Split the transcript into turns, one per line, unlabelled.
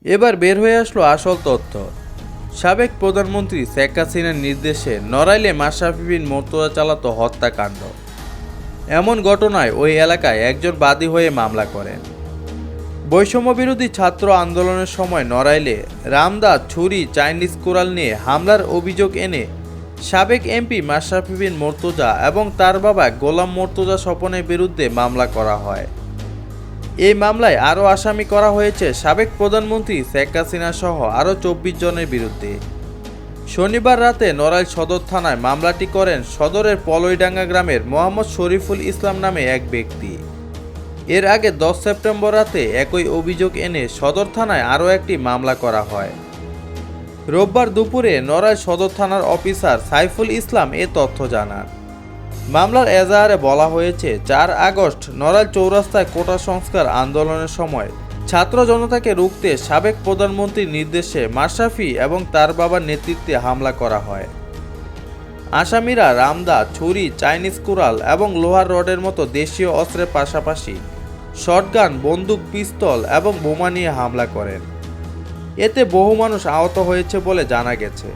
এবার বের হয়ে আসলো আসল তথ্য। সাবেক প্রধানমন্ত্রী শেখ হাসিনার নির্দেশে নড়াইলে মাশরাফি বিন মুর্তজা চালাতো হত্যাকাণ্ড। এমন ঘটনায় ওই এলাকায় একজন বাদী হয়ে মামলা করেন। বৈষম্যবিরোধী ছাত্র আন্দোলনের সময় নড়াইলে রামদা, ছুরি, চাইনিজ কুড়াল নিয়ে হামলার অভিযোগ এনে সাবেক এমপি মাশরাফি বিন মুর্তজা এবং তার বাবা গোলাম মুর্তজা স্বপনের বিরুদ্ধে মামলা করা হয়। এই মামলায় আরও আসামি করা হয়েছে সাবেক প্রধানমন্ত্রী শেখ হাসিনা সহ আরও ২৪ জনের বিরুদ্ধে। শনিবার রাতে নড়াইল সদর থানায় মামলাটি করেন সদরের পলইডাঙ্গা গ্রামের মোহাম্মদ শরীফুল ইসলাম নামে এক ব্যক্তি। এর আগে ১০ সেপ্টেম্বর রাতে একই অভিযোগ এনে সদর থানায় আরও একটি মামলা করা হয়। রোববার দুপুরে নড়াইল সদর থানার অফিসার সাইফুল ইসলাম এ তথ্য জানান। মামলার এজাহারে বলা হয়েছে, ৪ আগস্ট নড়াইল চৌরাস্তায় কোটা সংস্কার আন্দোলনের সময় ছাত্র জনতাকে রুখতে সাবেক প্রধানমন্ত্রীর নির্দেশে মাশরাফি এবং তার বাবার নেতৃত্বে হামলা করা হয়। আসামিরা রামদা, ছুরি, চাইনিজ কুড়াল এবং লোহার রডের মতো দেশীয় অস্ত্রের পাশাপাশি শটগান, বন্দুক, পিস্তল এবং বোমা নিয়ে হামলা করেন। এতে বহু মানুষ আহত হয়েছে বলে জানা গেছে।